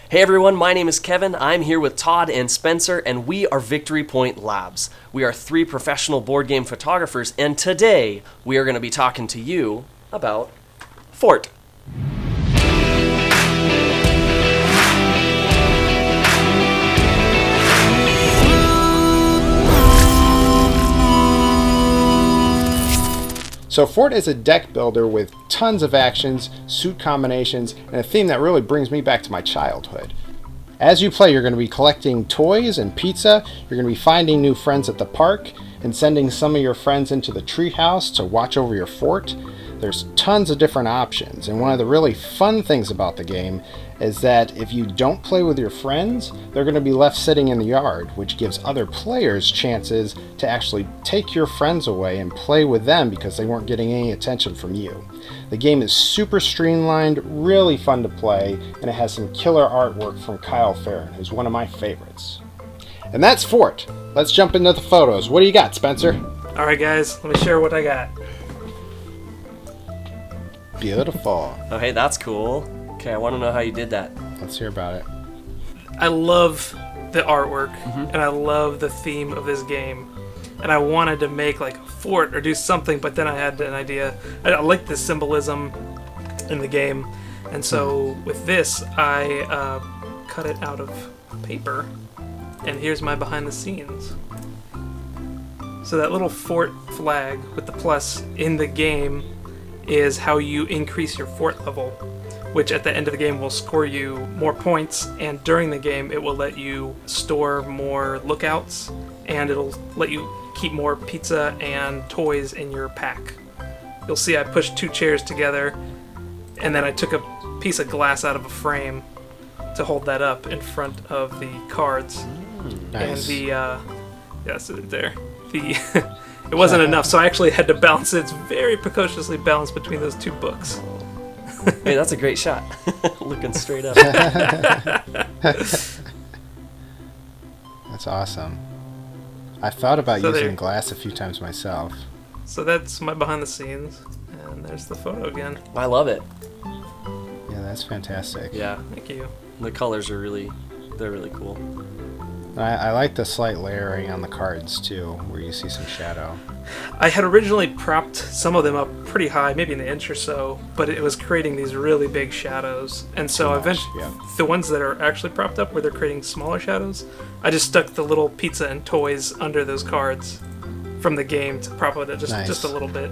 Hey everyone, my name is Kevin. I'm here with Todd and Spencer, and we are Victory Point Labs. We are 3 professional board game photographers, and today we are going to be talking to you about Fort. So Fort is a deck builder with tons of actions, suit combinations, and a theme that really brings me back to my childhood. As you play, you're going to be collecting toys and pizza, you're going to be finding new friends at the park, and sending some of your friends into the treehouse to watch over your fort. There's tons of different options, and one of the really fun things about the game is that if you don't play with your friends, they're going to be left sitting in the yard, which gives other players chances to actually take your friends away and play with them because they weren't getting any attention from you. The game is super streamlined, really fun to play, and it has some killer artwork from Kyle Farron, who's one of my favorites. And that's Fort. Let's jump into the photos. What do you got, Spencer? Alright guys, let me share what I got. Beautiful. Oh, hey, that's cool. Okay, I want to know how you did that. Let's hear about it. I love the artwork, and I love the theme of this game. And I wanted to make like a fort or do something, but then I had an idea. I like the symbolism in the game. And so with this, I cut it out of paper. And here's my behind the scenes. So that little fort flag with the plus in the game is how you increase your fort level, which at the end of the game will score you more points, and during the game it will let you store more lookouts, and it'll let you keep more pizza and toys in your pack. You'll see I pushed 2 chairs together, and then I took a piece of glass out of a frame to hold that up in front of the cards. Nice. And yes, there. It wasn't enough, so I actually had to balance it. It's very precociously balanced between those 2 books. Hey, that's a great shot. Looking straight up. That's awesome. I thought about using glass a few times myself. So that's my behind the scenes, and there's the photo again. I love it. Yeah, that's fantastic. Yeah, Thank you. the colors are they're really cool. I like the slight layering on the cards too, where you see some shadow. I had originally propped some of them up pretty high, maybe an inch or so, but it was creating these really big shadows. And so eventually, the ones that are actually propped up where they're creating smaller shadows, I just stuck the little pizza and toys under those cards from the game to prop it just a little bit.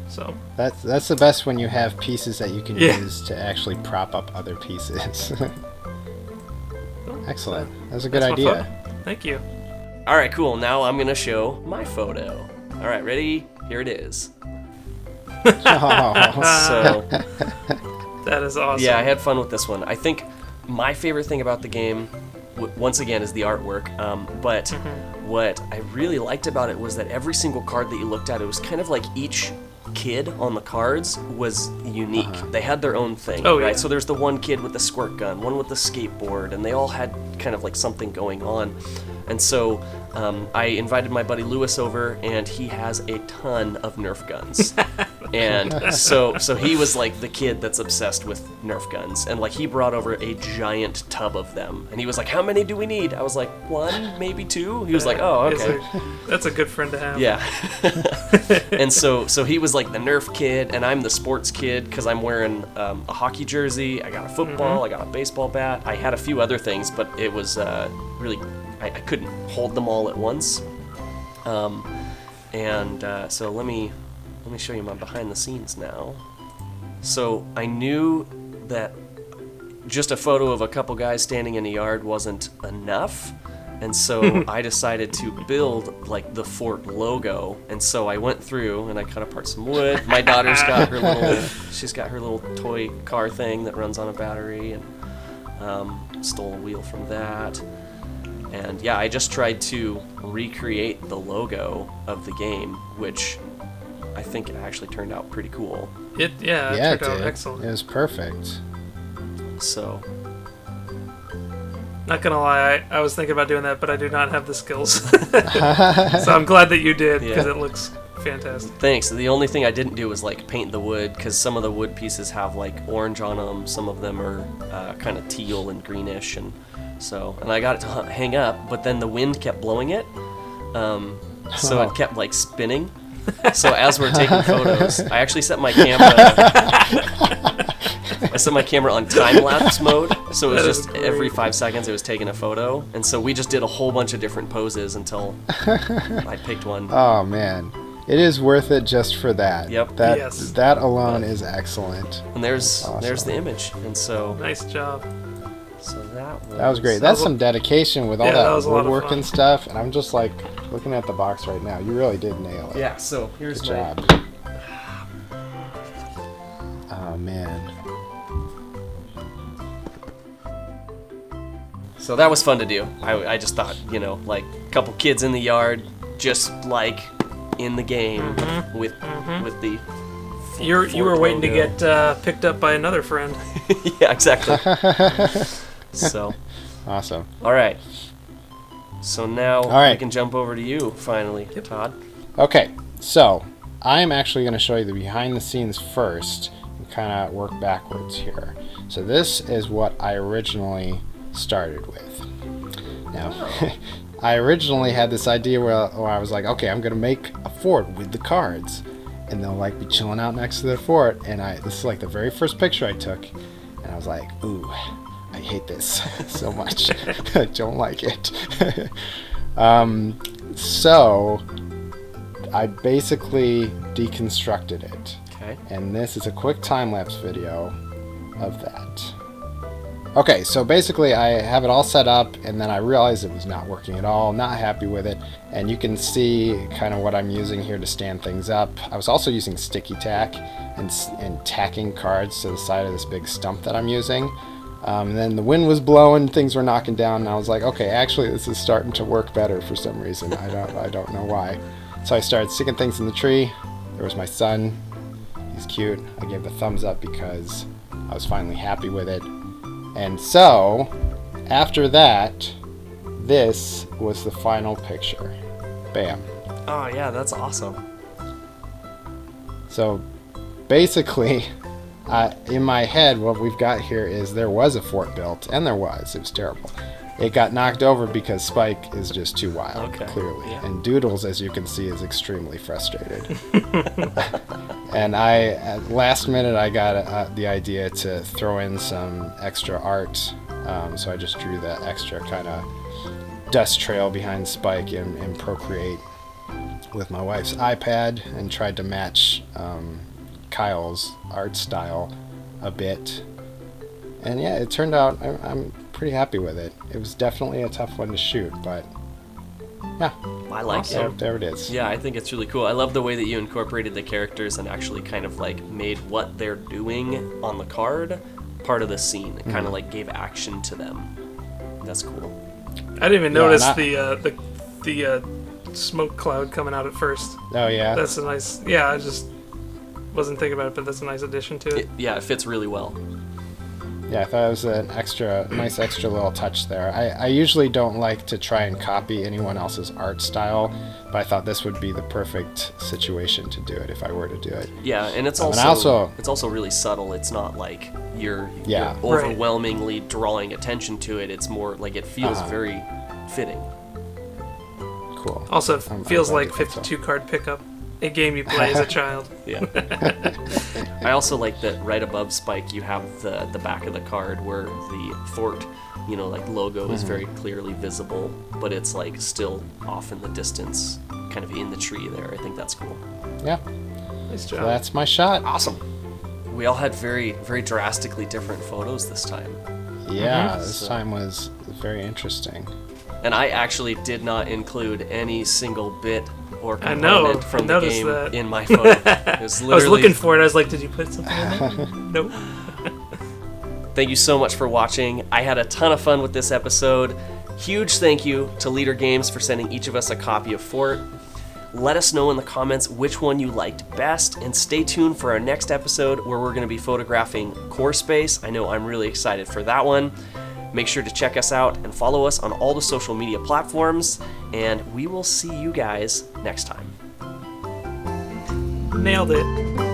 So that's the best when you have pieces that you can use to actually prop up other pieces. Excellent. That's a good idea. Thank you. All right, cool. Now I'm going to show my photo. All right, ready? Here it is. So, that is awesome. yeah, I had fun with this one. I think my favorite thing about the game, once again, is the artwork. But what I really liked about it was that every single card that you looked at, it was kind of like each kid on the cards was unique. They had their own thing, right? Yeah. So there's the one kid with the squirt gun, one with the skateboard, and they all had kind of like something going on. And so I invited my buddy Lewis over, and he has a ton of Nerf guns. And so he was like the kid that's obsessed with Nerf guns, and like he brought over a giant tub of them, and he was like, "How many do we need?" I was like, 1, maybe 2. He was like, "Oh, okay." That's a good friend to have. Yeah. And so he was like the Nerf kid, and I'm the sports kid because I'm wearing a hockey jersey. I got a football. I got a baseball bat. I had a few other things, but it was really I couldn't hold them all at once. So let me show you my behind the scenes now. So I knew that just a photo of a couple guys standing in a yard wasn't enough. And so I decided to build like the fort logo. And so I went through and I cut apart some wood. My daughter's got her little toy car thing that runs on a battery, and stole a wheel from that. And yeah, I just tried to recreate the logo of the game, which I think it actually turned out pretty cool. It turned out excellent. It was perfect. So, not gonna lie, I was thinking about doing that, but I do not have the skills. So I'm glad that you did, because it looks fantastic. Thanks. The only thing I didn't do was like paint the wood, because some of the wood pieces have like orange on them. Some of them are kind of teal and greenish, and I got it to hang up, but then the wind kept blowing it, so it kept like spinning. So as we're taking photos, I actually set my camera. I set my camera on time-lapse mode, so it was just every 5 seconds it was taking a photo, and so we just did a whole bunch of different poses until I picked one. Oh man, it is worth it just for that. Yep. That alone is excellent. And there's Awesome. the image, and so Nice job. That was great. That's some dedication with all that was that a lot of woodwork fun. and stuff, and I'm just like looking at the box right now. You really did nail it. Yeah. So here's Good my. job. Oh man. So that was fun to do. I just thought, like a couple kids in the yard, just like in the game with the. You were waiting to get picked up by another friend. Yeah, exactly. So. Awesome. All right. So now right. we can jump over to you finally, Todd. Okay, so I'm actually going to show you the behind the scenes first and kind of work backwards here. So this is what I originally started with. Now, I originally had this idea where I was like, okay, I'm going to make a fort with the cards, and they'll like be chilling out next to the fort. And this is like the very first picture I took, and I was like, ooh, I hate this so much. I don't like it. So I basically deconstructed it. Okay. And this is a quick time-lapse video of that. Okay, so basically I have it all set up, and then I realized it was not working at all, not happy with it, and you can see kind of what I'm using here to stand things up. I was also using sticky tack and tacking cards to the side of this big stump that I'm using. And then the wind was blowing, things were knocking down, and I was like, okay, actually this is starting to work better for some reason. I don't know why. So I started sticking things in the tree. There was my son. He's cute. I gave the thumbs up because I was finally happy with it. And so, after that, this was the final picture. Bam. Oh yeah, that's awesome. So, basically, in my head, what we've got here is there was a fort built, and it was terrible. It got knocked over because Spike is just too wild, clearly. Yeah. And Doodles, as you can see, is extremely frustrated. And at last minute, I got the idea to throw in some extra art. So I just drew the extra kind of dust trail behind Spike in Procreate with my wife's iPad and tried to match Kyle's art style a bit. And yeah, it turned out I'm pretty happy with it. It was definitely a tough one to shoot, but yeah. I like it. There it is. Yeah, I think it's really cool. I love the way that you incorporated the characters and actually kind of like made what they're doing on the card part of the scene. It kind of like gave action to them. That's cool. I didn't even notice the smoke cloud coming out at first. Oh yeah. That's a nice. Yeah, I just wasn't thinking about it, but that's a nice addition to it. It fits really well. Yeah, I thought it was a nice extra little touch there. I usually don't like to try and copy anyone else's art style, but I thought this would be the perfect situation to do it if I were to do it. Yeah, and it's and it's also really subtle. It's not like you're Right. overwhelmingly drawing attention to it. It's more like it feels very fitting. Cool. Also, I'm feels glad like you think so. 52 card pickup, a game you play as a child. Yeah. I also like that right above Spike you have the back of the card where the fort, like logo is very clearly visible, but it's like still off in the distance, kind of in the tree there. I think that's cool. Yeah. Nice So job. that's my shot. Awesome. We all had very, very drastically different photos this time. Yeah, this time was very interesting. And I actually did not include any single bit or I know, component from I the noticed game that. in my photo. It was I was literally looking for it. I was like, did you put something in there? Nope. Thank you so much for watching. I had a ton of fun with this episode. Huge thank you to Leader Games for sending each of us a copy of Fort. Let us know in the comments which one you liked best, and stay tuned for our next episode where we're going to be photographing Core Space. I know I'm really excited for that one. Make sure to check us out and follow us on all the social media platforms, and we will see you guys next time. Nailed it.